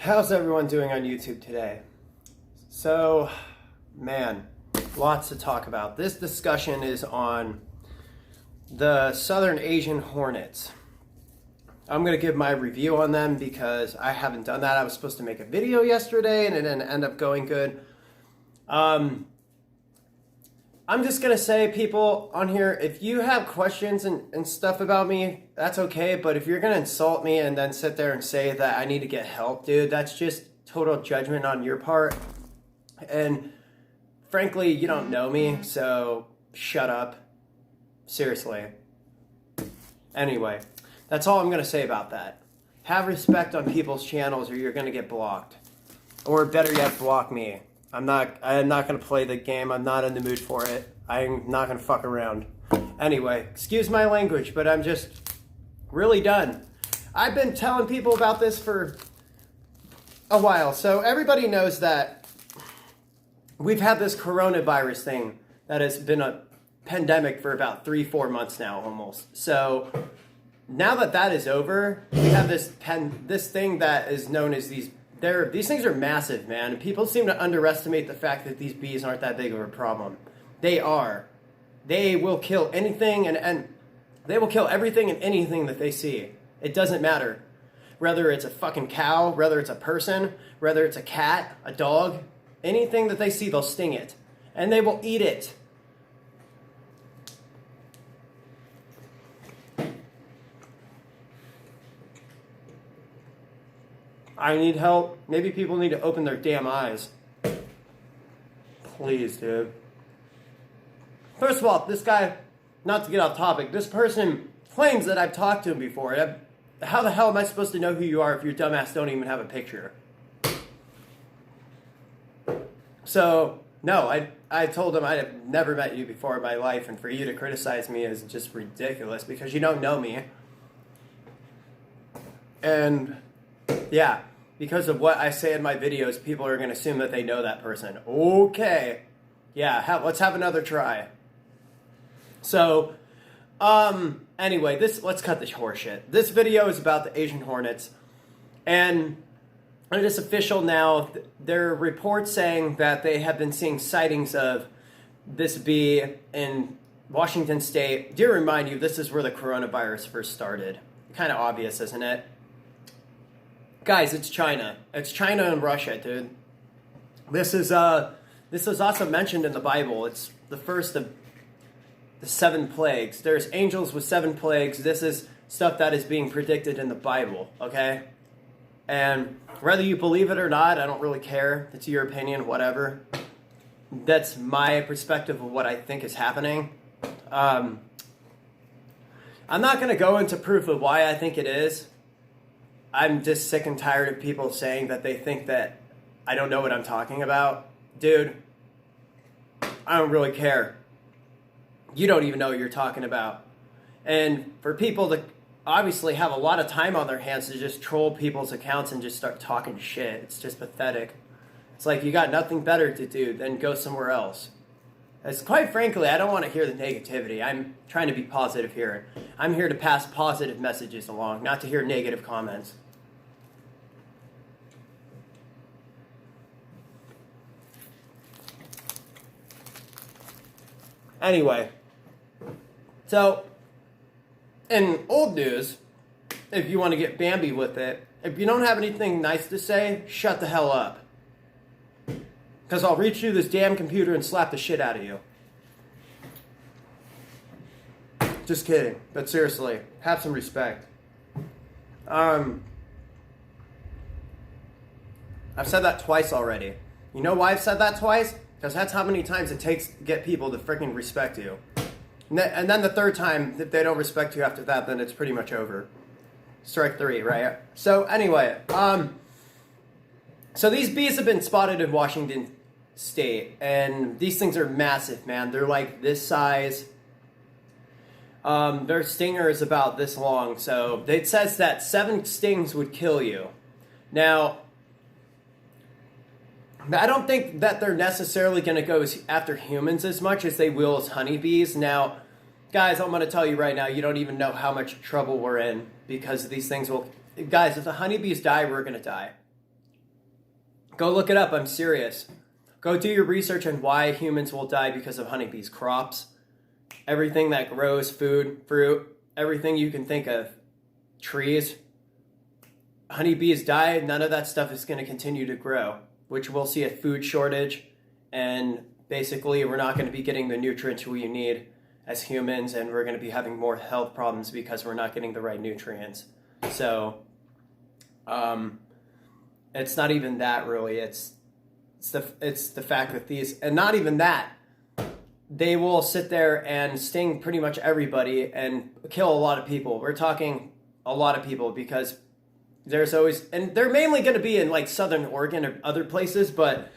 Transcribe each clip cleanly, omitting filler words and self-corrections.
How's everyone doing on YouTube today? So, man, lots to talk about. This discussion is on the Southern Asian hornets. I'm going to give my review on them because I haven't done that. I was supposed to make a video yesterday and it didn't end up going good. I'm just going to say, people on here, if you have questions and stuff about me, that's okay. But if you're going to insult me and then sit there and say that I need to get help, dude, that's just total judgment on your part. And frankly, you don't know me, so shut up. Seriously. Anyway, that's all I'm going to say about that. Have respect on people's channels or you're going to get blocked. Or better yet, block me. I'm not going to play the game. I'm not in the mood for it. I'm not going to fuck around. Anyway, excuse my language, but I'm just really done. I've been telling people about this for a while. So everybody knows that we've had this coronavirus thing that has been a pandemic for about 3-4 months now almost. So now that that is over, we have this thing that is known as these things are massive, man. And people seem to underestimate the fact that these bees aren't that big of a problem. They are. They will kill anything and they will kill everything and anything that they see. It doesn't matter. Whether it's a fucking cow, whether it's a person, whether it's a cat, a dog, anything that they see, they'll sting it. And they will eat it. I need help. Maybe people need to open their damn eyes. Please, dude. First of all, this guy, not to get off topic, this person claims that I've talked to him before. How the hell am I supposed to know who you are if your dumbass don't even have a picture? So, no, I told him I have never met you before in my life, and for you to criticize me is just ridiculous because you don't know me. And yeah, because of what I say in my videos, people are going to assume that they know that person. Okay. Yeah, let's have another try. So, anyway, let's cut this horseshit. This video is about the Asian hornets. And it is official now. There are reports saying that they have been seeing sightings of this bee in Washington State. Do remind you, this is where the coronavirus first started. Kind of obvious, isn't it? Guys, it's China. It's China and Russia, dude. This is also mentioned in the Bible. It's the first of the 7 plagues. There's angels with 7 plagues. This is stuff that is being predicted in the Bible, okay? And whether you believe it or not, I don't really care. It's your opinion, whatever. That's my perspective of what I think is happening. I'm not going to go into proof of why I think it is. I'm just sick and tired of people saying that they think that I don't know what I'm talking about. Dude, I don't really care. You don't even know what you're talking about. And for people to obviously have a lot of time on their hands to just troll people's accounts and just start talking shit, it's just pathetic. It's like you got nothing better to do than go somewhere else. As quite frankly, I don't want to hear the negativity. I'm trying to be positive here. I'm here to pass positive messages along, not to hear negative comments. Anyway, so in old news, if you want to get Bambi with it, if you don't have anything nice to say, shut the hell up. Because I'll reach through this damn computer and slap the shit out of you. Just kidding. But seriously, have some respect. I've said that twice already. You know why I've said that twice? Because that's how many times it takes to get people to freaking respect you. And then the third time, if they don't respect you after that, then it's pretty much over. Strike 3, right? So anyway, so these bees have been spotted in Washington State, and these things are massive, man. They're like this size. Their stinger is about this long, so it says that 7 stings would kill you. Now, I don't think that they're necessarily going to go after humans as much as they will as honeybees. Now, guys, I'm going to tell you right now, you don't even know how much trouble we're in because these things will... Guys, if the honeybees die, we're going to die. Go look it up. I'm serious. Go do your research on why humans will die because of honeybees. Crops, everything that grows, food, fruit, everything you can think of. Trees. Honeybees die. None of that stuff is going to continue to grow, which we'll see a food shortage. And basically, we're not going to be getting the nutrients we need as humans, and we're going to be having more health problems because we're not getting the right nutrients. So, it's not even that really. It's the fact that these, and not even that, they will sit there and sting pretty much everybody and kill a lot of people. We're talking a lot of people because there's always, and they're mainly going to be in like Southern Oregon or other places, but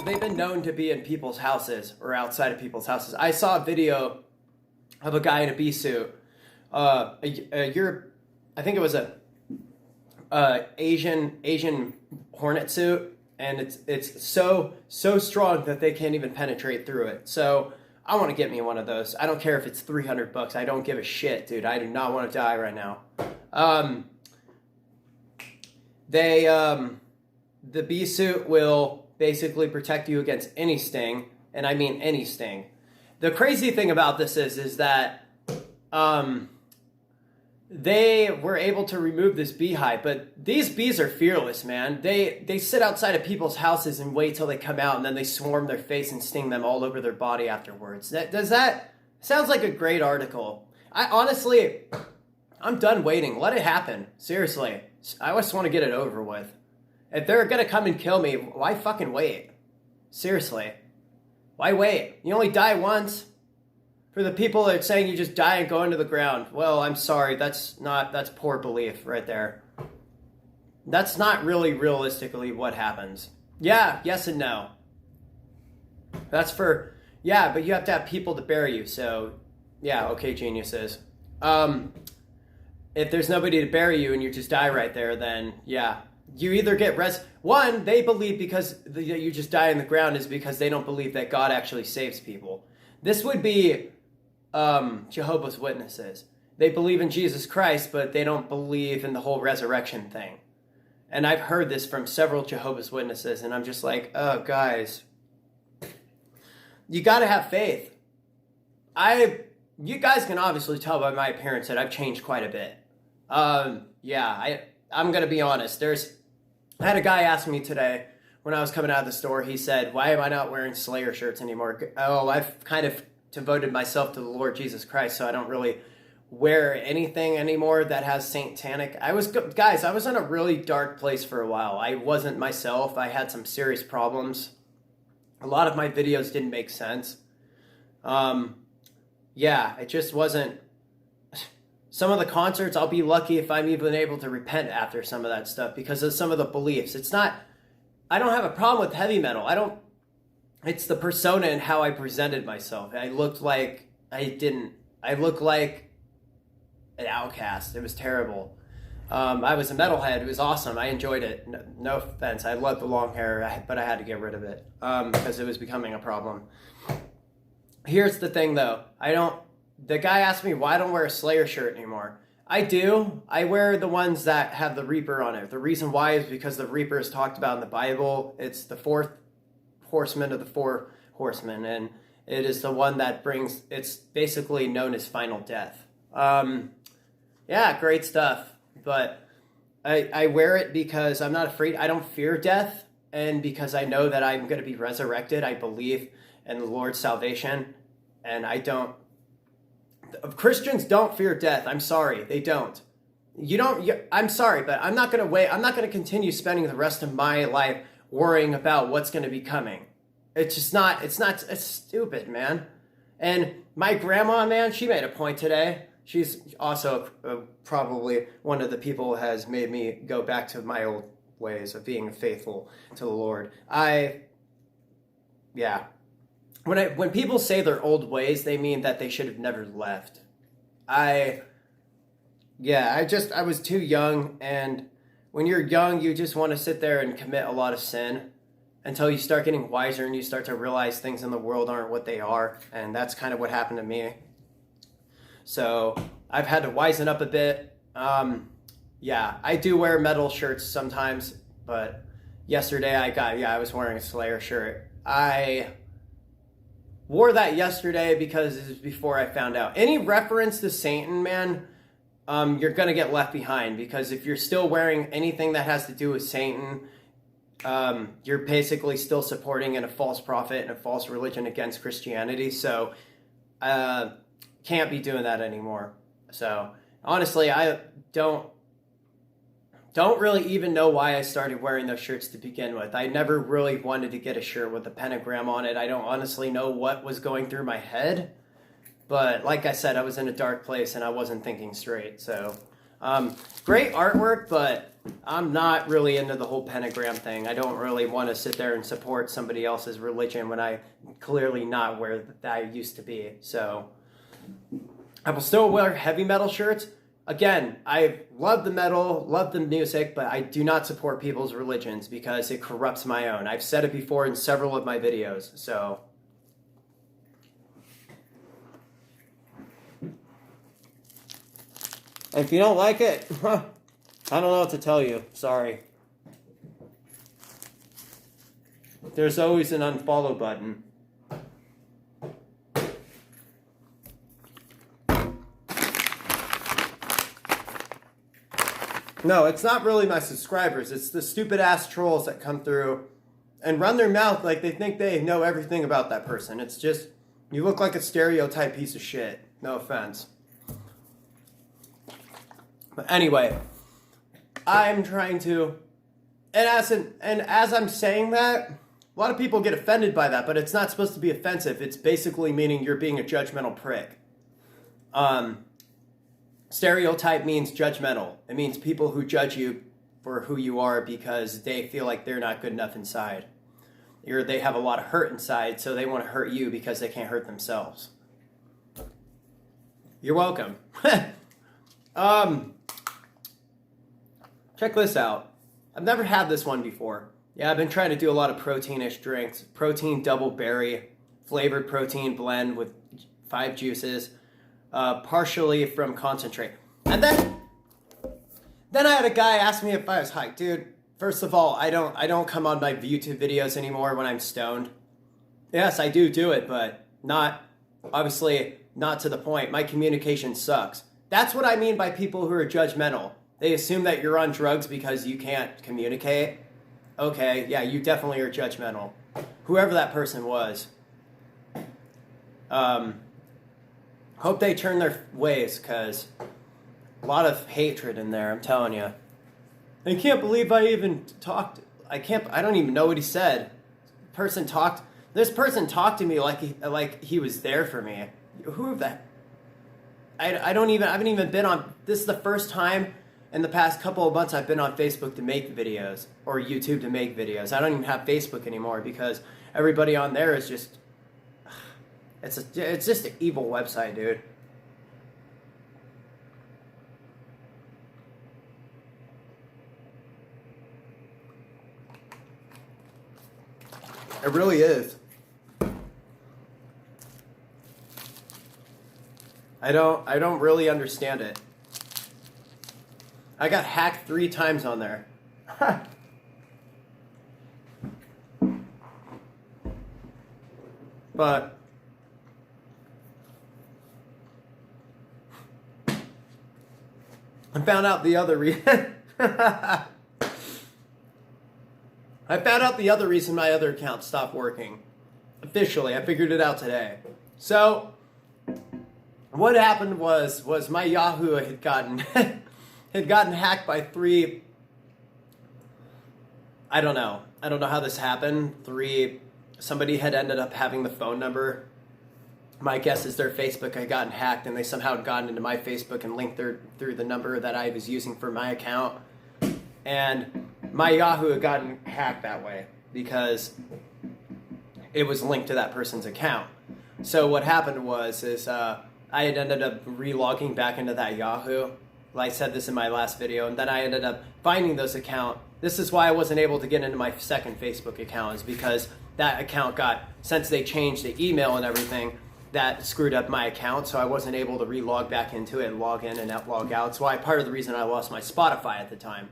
they've been known to be in people's houses or outside of people's houses. I saw a video of a guy in a bee suit. I think it was a Asian Hornet suit, and it's so strong that they can't even penetrate through it. So I want to get me one of those. I don't care if it's $300. I don't give a shit, dude. I do not want to die right now. The bee suit will basically protect you against any sting, and I mean any sting. The crazy thing about this is that they were able to remove this beehive, but these bees are fearless, man. They sit outside of people's houses and wait till they come out, and then they swarm their face and sting them all over their body afterwards. That sounds like a great article. I'm done waiting. Let it happen. Seriously. I just want to get it over with. If they're going to come and kill me, why fucking wait? Seriously. Why wait? You only die once. For the people that are saying you just die and go into the ground, well, I'm sorry. That's poor belief right there. That's not really realistically what happens. Yeah, yes and no. But you have to have people to bury you. So, yeah, okay, geniuses. If there's nobody to bury you and you just die right there, then yeah, you either get One, they believe because you just die in the ground is because they don't believe that God actually saves people. This would be Jehovah's Witnesses. They believe in Jesus Christ, but they don't believe in the whole resurrection thing. And I've heard this from several Jehovah's Witnesses, and I'm just like, oh, guys, you got to have faith. You guys can obviously tell by my appearance that I've changed quite a bit. I'm going to be honest. I had a guy ask me today when I was coming out of the store, he said, why am I not wearing Slayer shirts anymore? Oh, I've kind of devoted myself to the Lord Jesus Christ, so I don't really wear anything anymore that has satanic. I was in a really dark place for a while. I wasn't myself. I had some serious problems. A lot of my videos didn't make sense. It just wasn't. Some of the concerts, I'll be lucky if I'm even able to repent after some of that stuff because of some of the beliefs. I don't have a problem with heavy metal. It's the persona and how I presented myself. I looked like an outcast. It was terrible. I was a metalhead. It was awesome. I enjoyed it. No offense. I loved the long hair, but I had to get rid of it because it was becoming a problem. Here's the thing, though. The guy asked me why I don't wear a Slayer shirt anymore. I do. I wear the ones that have the Reaper on it. The reason why is because the Reaper is talked about in the Bible. It's the fourth horseman of the four horsemen, and it is the one that it's basically known as final death. Great stuff. But I wear it because I'm not afraid. I don't fear death, and because I know that I'm going to be resurrected. I believe in the Lord's salvation, and Christians don't fear death. I'm sorry, they don't. I'm sorry, but I'm not going to wait. I'm not going to continue spending the rest of my life worrying about what's going to be coming. It's stupid, man. And my grandma, man, she made a point today. She's also probably one of the people who has made me go back to my old ways of being faithful to the Lord. When people say their old ways, they mean that they should have never left. I was too young, and when you're young, you just want to sit there and commit a lot of sin until you start getting wiser and you start to realize things in the world aren't what they are, and that's kind of what happened to me. So I've had to wisen up a bit. I do wear metal shirts sometimes, but yesterday I was wearing a Slayer shirt. I wore that yesterday because it was before I found out. Any reference to Satan, man, you're going to get left behind, because if you're still wearing anything that has to do with Satan, you're basically still supporting a false prophet and a false religion against Christianity. So can't be doing that anymore. So honestly, I don't really even know why I started wearing those shirts to begin with. I never really wanted to get a shirt with a pentagram on it. I don't honestly know what was going through my head. But like I said, I was in a dark place and I wasn't thinking straight. So great artwork, but I'm not really into the whole pentagram thing. I don't really want to sit there and support somebody else's religion when I'm clearly not where I used to be. So I will still wear heavy metal shirts. Again, I love the metal, love the music, but I do not support people's religions because it corrupts my own. I've said it before in several of my videos, so. If you don't like it, I don't know what to tell you. Sorry. There's always an unfollow button. No, it's not really my subscribers. It's the stupid ass trolls that come through and run their mouth like they think they know everything about that person. It's just, you look like a stereotype piece of shit. No offense. But anyway, I'm trying to, and as I'm saying that, a lot of people get offended by that, but it's not supposed to be offensive. It's basically meaning you're being a judgmental prick. Stereotype means judgmental. It means people who judge you for who you are because they feel like they're not good enough inside. Or they have a lot of hurt inside, so they want to hurt you because they can't hurt themselves. You're welcome. Check this out. I've never had this one before. Yeah, I've been trying to do a lot of protein-ish drinks. Protein double berry, flavored protein blend with 5 juices. Partially from concentrate. And then I had a guy ask me if I was high. Dude, first of all, I don't come on my YouTube videos anymore when I'm stoned. Yes, I do it, but obviously not to the point. My communication sucks. That's what I mean by people who are judgmental. They assume that you're on drugs because you can't communicate. Okay, yeah, you definitely are judgmental. Whoever that person was. Hope they turn their ways, because a lot of hatred in there, I'm telling you. I can't believe I even talked. I don't even know what he said. This person talked to me like he was there for me. Who that? I haven't even been on, this is the first time in the past couple of months I've been on Facebook to make videos, or YouTube to make videos. I don't even have Facebook anymore because everybody on there is just, it's just an evil website, dude. It really is. I don't really understand it. I got hacked 3 times on there. But I found out the other reason. I found out the other reason my other account stopped working. Officially, I figured it out today. So, what happened was my Yahoo had gotten hacked by 3. I don't know how this happened. Somebody had ended up having the phone number. My guess is their Facebook had gotten hacked, and they somehow had gotten into my Facebook and linked through the number that I was using for my account. And my Yahoo had gotten hacked that way because it was linked to that person's account. So what happened was I had ended up re-logging back into that Yahoo. I said this in my last video, and then I ended up finding those accounts. This is why I wasn't able to get into my second Facebook account, is because that account since they changed the email and everything, that screwed up my account, so I wasn't able to re-log back into it and log in and log out. That's why part of the reason I lost my Spotify at the time.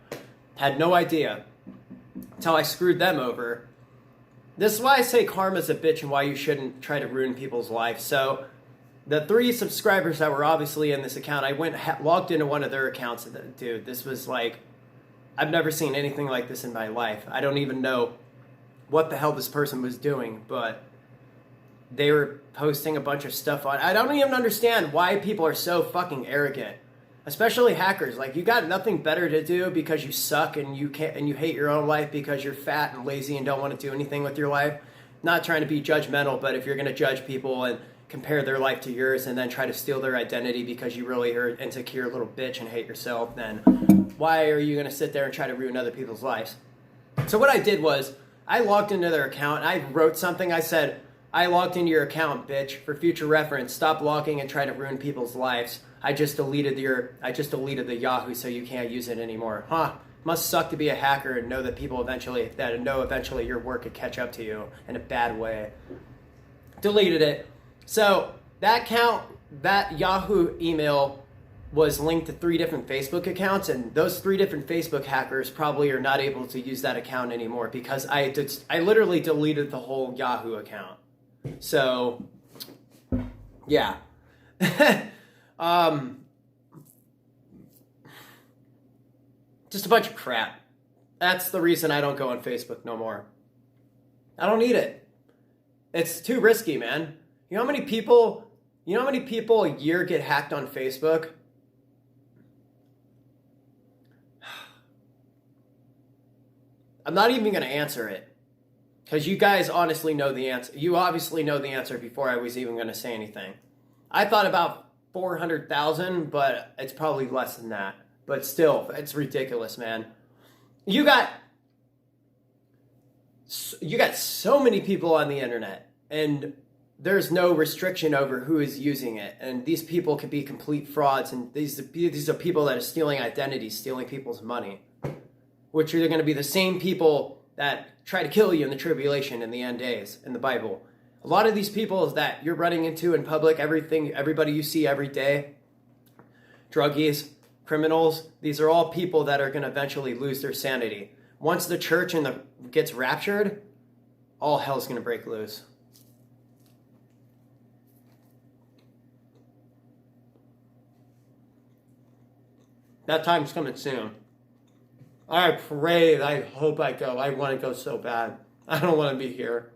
Had no idea. That's how I screwed them over. This is why I say karma's a bitch and why you shouldn't try to ruin people's lives. So the 3 subscribers that were obviously in this account, I logged into one of their accounts. Dude, this was like, I've never seen anything like this in my life. I don't even know what the hell this person was doing, but they were posting a bunch of stuff on. I don't even understand why people are so fucking arrogant, especially hackers. Like, you got nothing better to do because you suck and you can't, and you hate your own life because you're fat and lazy and don't want to do anything with your life. Not trying to be judgmental, but if you're going to judge people and compare their life to yours and then try to steal their identity because you really are an insecure little bitch and hate yourself, then why are you going to sit there and try to ruin other people's lives? So what I did was I logged into their account and I wrote something. I said, I logged into your account, bitch. For future reference, stop logging and trying to ruin people's lives. I just deleted the Yahoo so you can't use it anymore. Huh. Must suck to be a hacker and know that eventually your work could catch up to you in a bad way. Deleted it. So that account, that Yahoo email was linked to 3 different Facebook accounts, and those 3 different Facebook hackers probably are not able to use that account anymore because I literally deleted the whole Yahoo account. So, yeah. Just a bunch of crap. That's the reason I don't go on Facebook no more. I don't need it. It's too risky, man. You know how many people a year get hacked on Facebook? I'm not even going to answer it. Because you guys honestly know the answer. You obviously know the answer before I was even going to say anything. I thought about 400,000, but it's probably less than that. But still, it's ridiculous, man. You got so many people on the internet, and there's no restriction over who is using it. And these people could be complete frauds, and these are people that are stealing identities, stealing people's money, which are going to be the same people that try to kill you in the tribulation in the end days in the Bible. A lot of these people that you're running into in public, everybody you see every day, druggies, criminals, these are all people that are going to eventually lose their sanity. Once the church gets raptured, all hell's going to break loose. That time's coming soon. I pray, I hope I go. I want to go so bad. I don't want to be here.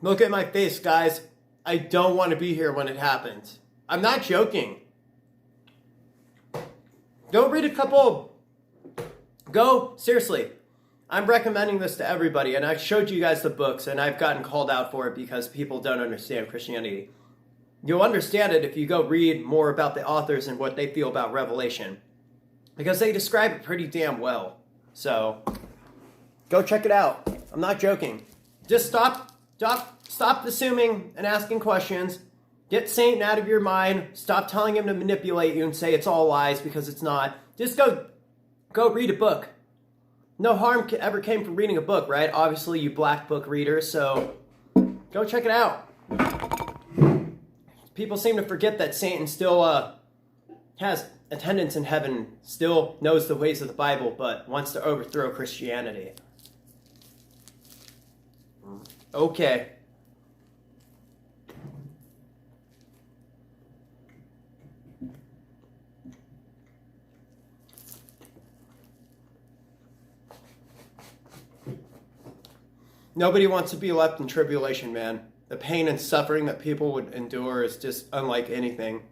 Look at my face, guys. I don't want to be here when it happens. I'm not joking. Seriously. I'm recommending this to everybody, and I showed you guys the books, and I've gotten called out for it because people don't understand Christianity. You'll understand it if you go read more about the authors and what they feel about Revelation, because they describe it pretty damn well. So, go check it out. I'm not joking. Just stop assuming and asking questions. Get Satan out of your mind. Stop telling him to manipulate you and say it's all lies because it's not. Just go read a book. No harm ever came from reading a book, right? Obviously, you black book readers, so go check it out. People seem to forget that Satan still has attendance in heaven, still knows the ways of the Bible, but wants to overthrow Christianity. Okay. Nobody wants to be left in tribulation, man. The pain and suffering that people would endure is just unlike anything.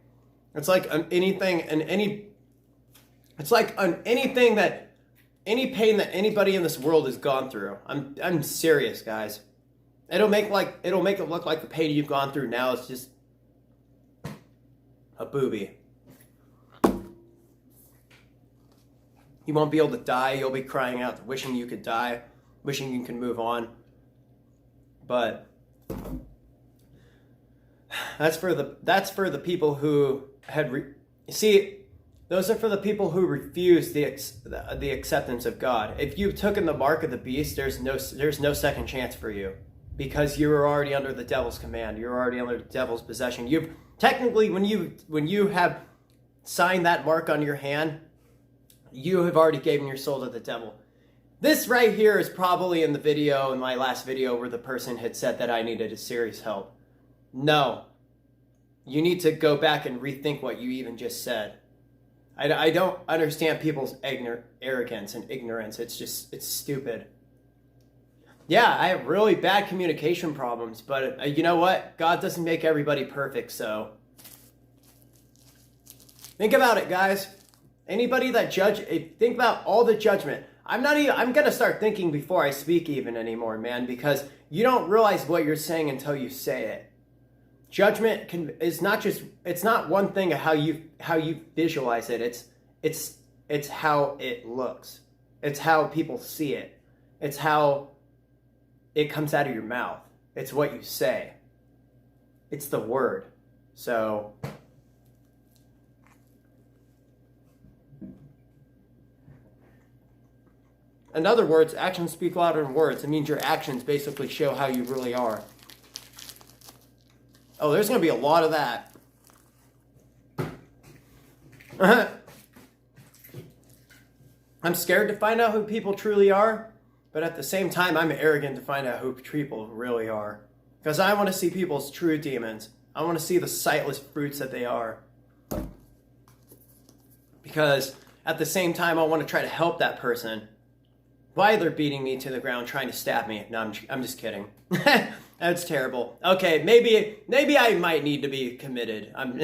It's like any pain that anybody in this world has gone through. I'm serious, guys. It'll make it look like the pain you've gone through now is just a booby. You won't be able to die. You'll be crying out, wishing you could die, wishing you can move on. But that's for the people who those are for the people who refuse the acceptance of God. If you've taken the mark of the beast, there's no second chance for you, because you are already under the devil's command. You're already under the devil's possession. You've technically, when you have signed that mark on your hand, you have already given your soul to the devil. This right here is probably in the video, in my last video, where the person had said that I needed a serious help. No. You need to go back and rethink what you even just said. I don't understand people's arrogance and ignorance. It's stupid. Yeah, I have really bad communication problems, but you know what? God doesn't make everybody perfect, so think about it, guys. Anybody that think about all the judgment. I'm going to start thinking before I speak even anymore, man, because you don't realize what you're saying until you say it. Judgment is not just, it's not one thing of how you visualize it. It's how it looks. It's how people see it. It's how it comes out of your mouth. It's what you say. It's the word. So in other words, actions speak louder than words. It means your actions basically show how you really are. Oh, there's going to be a lot of that. I'm scared to find out who people truly are, but at the same time, I'm arrogant to find out who people really are. Because I want to see people's true demons. I want to see the sightless fruits that they are. Because at the same time, I want to try to help that person. Why they're beating me to the ground, trying to stab me. No, I'm just kidding. That's terrible. Okay, maybe I might need to be committed. I'm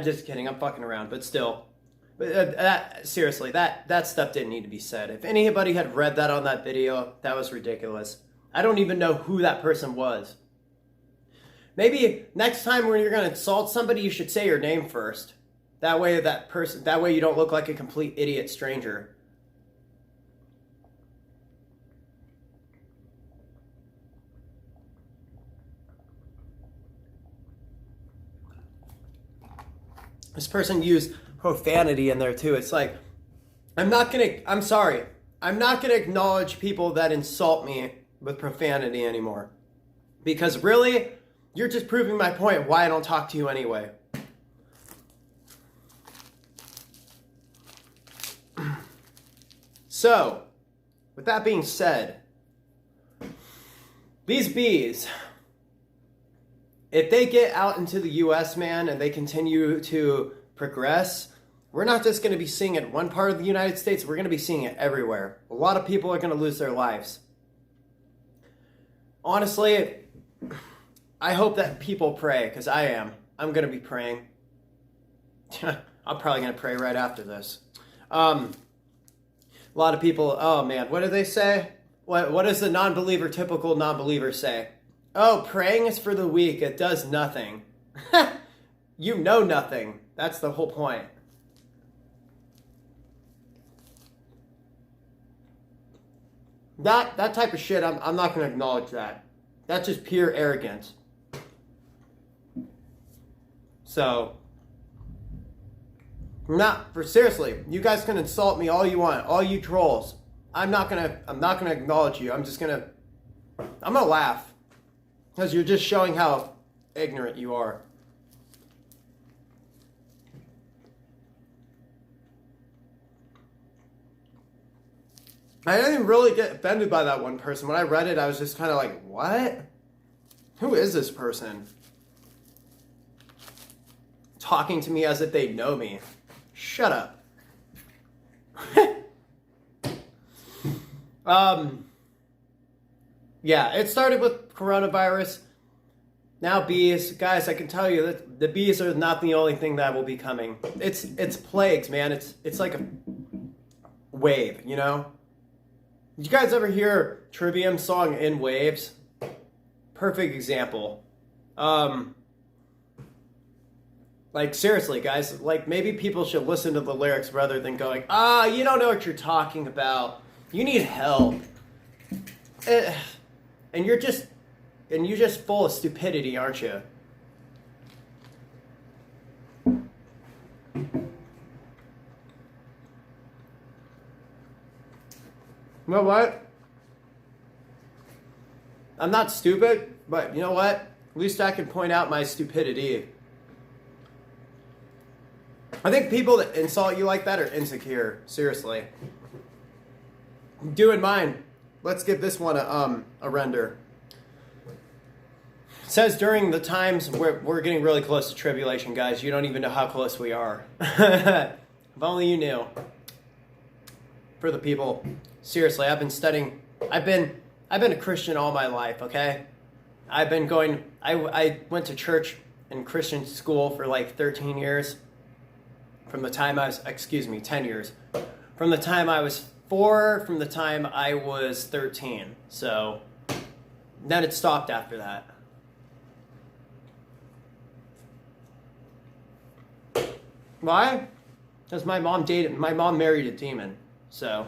just kidding. I'm fucking around, but still. Seriously, that stuff didn't need to be said. If anybody had read that on that video, that was ridiculous. I don't even know who that person was. Maybe next time when you're going to insult somebody, you should say your name first. That way you don't look like a complete idiot stranger. This person used profanity in there too. It's like, I'm sorry. I'm not going to acknowledge people that insult me with profanity anymore. Because really, you're just proving my point why I don't talk to you anyway. So, with that being said, these bees, if they get out into the US, man, and they continue to progress, we're not just going to be seeing it in one part of the United States, we're going to be seeing it everywhere. A lot of people are going to lose their lives. Honestly, I hope that people pray, because I am. I'm going to be praying. I'm probably going to pray right after this. A lot of people, oh man, what do they say? What does the typical non-believer say? Oh, praying is for the weak. It does nothing. You know nothing. That's the whole point. That type of shit, I'm not going to acknowledge that. That's just pure arrogance. So, seriously, you guys can insult me all you want, all you trolls. I'm not gonna acknowledge you. I'm gonna laugh. Because you're just showing how ignorant you are. I didn't really get offended by that one person. When I read it, I was just kind of like, what? Who is this person? Talking to me as if they know me. Shut up. Yeah, it started with coronavirus. Now bees. Guys, I can tell you that the bees are not the only thing that will be coming. It's plagues, man. It's like a wave, you know? Did you guys ever hear Trivium's song In Waves? Perfect example. Like, seriously, guys, like, maybe people should listen to the lyrics rather than going, you don't know what you're talking about. You need help. And you're just full of stupidity, aren't you? You know what? I'm not stupid, but you know what? At least I can point out my stupidity. I think people that insult you like that are insecure. Seriously. Do in mind. Let's give this one a render. It says during the times we're getting really close to tribulation, guys. You don't even know how close we are. If only you knew. For the people, seriously, I've been studying. I've been a Christian all my life. Okay, I've been going. I went to church and Christian school for like 13 years. From the time I was, 10 years. From the time I was 4, from the time I was 13. So then it stopped after that. Why? Because my mom married a demon. So,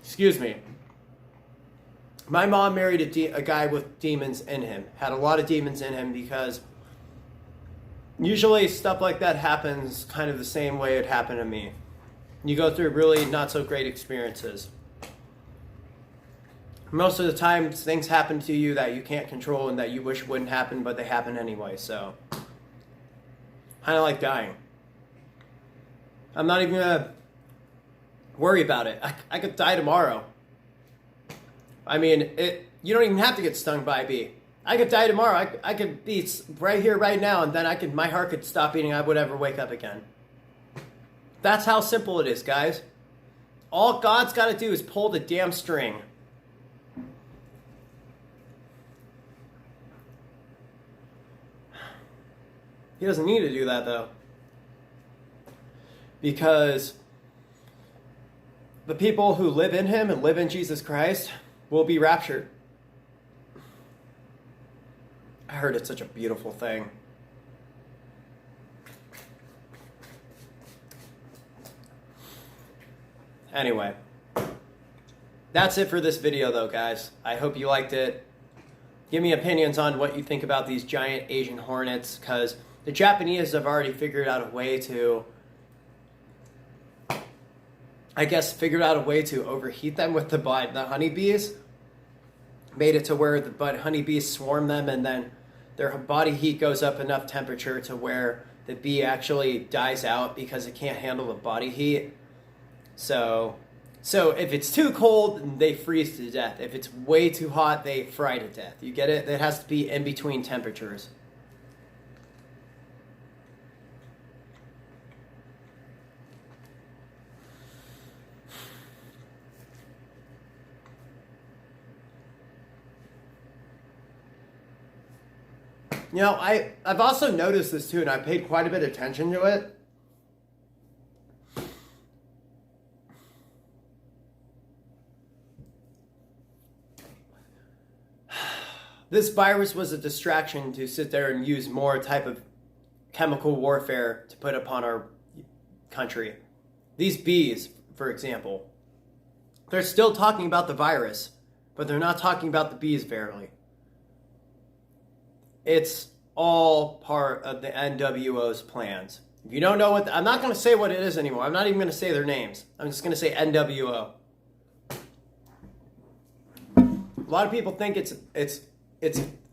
excuse me. My mom married a guy with demons in him. Had a lot of demons in him because usually stuff like that happens kind of the same way it happened to me. You go through really not so great experiences. Most of the time, things happen to you that you can't control and that you wish wouldn't happen, but they happen anyway. So, kind of like dying. I'm not even going to worry about it. I could die tomorrow. I mean, you don't even have to get stung by a bee. I could die tomorrow. I could be right here, right now, and then my heart could stop beating. I would ever wake up again. That's how simple it is, guys. All God's got to do is pull the damn string. He doesn't need to do that, though. Because the people who live in him and live in Jesus Christ will be raptured. I heard it's such a beautiful thing. Anyway, that's it for this video though, guys. I hope you liked it. Give me opinions on what you think about these giant Asian hornets, because the Japanese have already figured out a way to, overheat them with the honeybees. Made it to where the honeybees swarm them, and then their body heat goes up enough temperature to where the bee actually dies out because it can't handle the body heat. So if it's too cold, they freeze to death. If it's way too hot, they fry to death. You get it? It has to be in between temperatures. You know, I've also noticed this too, and I paid quite a bit of attention to it. This virus was a distraction to sit there and use more type of chemical warfare to put upon our country. These bees, for example, they're still talking about the virus, but they're not talking about the bees barely. It's all part of the NWO's plans. If you don't know what, I'm not going to say what it is anymore. I'm not even going to say their names. I'm just going to say NWO. A lot of people think it's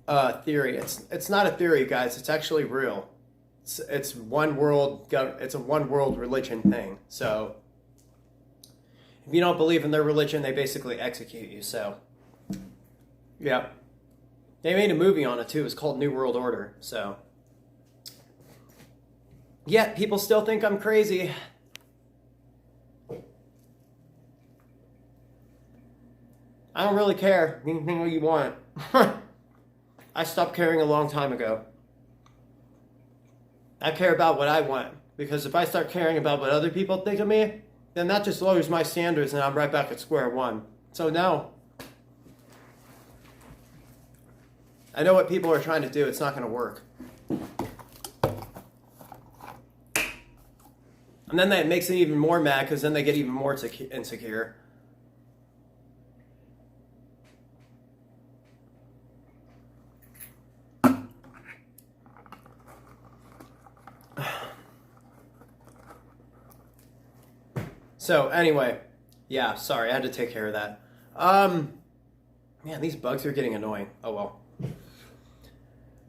a theory. It's not a theory, guys. It's actually real. It's one world. It's a one world religion thing. So if you don't believe in their religion, they basically execute you. So yeah. They made a movie on it too. It's called New World Order. So, yet people still think I'm crazy. I don't really care. Anything you want. I stopped caring a long time ago. I care about what I want. Because if I start caring about what other people think of me, then that just lowers my standards and I'm right back at square one. So no. I know what people are trying to do. It's not going to work. And then that makes it even more mad because then they get even more insecure. So anyway, yeah, sorry, I had to take care of that. Man, these bugs are getting annoying. Oh well.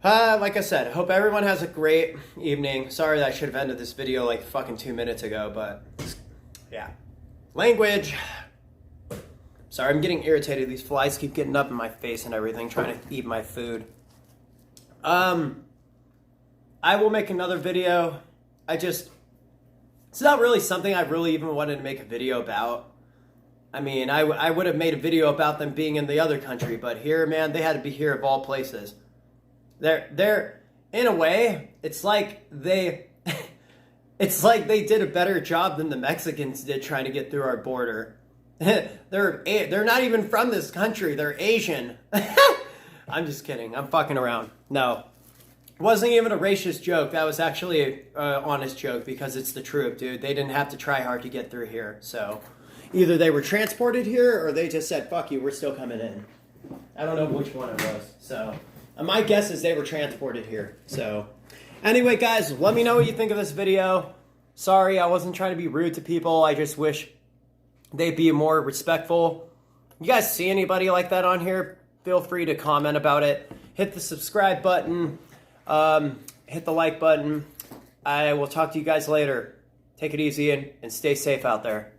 Like I said, hope everyone has a great evening. Sorry that I should have ended this video like fucking 2 minutes ago, but yeah. Language. Sorry, I'm getting irritated. These flies keep getting up in my face and everything, trying to eat my food. I will make another video. It's not really something I really even wanted to make a video about. I mean, I would have made a video about them being in the other country, but here, man, they had to be here of all places. They're in a way, it's like they did a better job than the Mexicans did trying to get through our border. They're not even from this country. They're Asian. I'm just kidding. I'm fucking around. No. It wasn't even a racist joke. That was actually an honest joke because it's the truth, dude. They didn't have to try hard to get through here. So either they were transported here or they just said, fuck you, we're still coming in. I don't know which one it was. So my guess is they were transported here. So anyway, guys, let me know what you think of this video. Sorry, I wasn't trying to be rude to people. I just wish they'd be more respectful. You guys see anybody like that on here? Feel free to comment about it. Hit the subscribe button. Hit the like button. I will talk to you guys later. Take it easy and stay safe out there.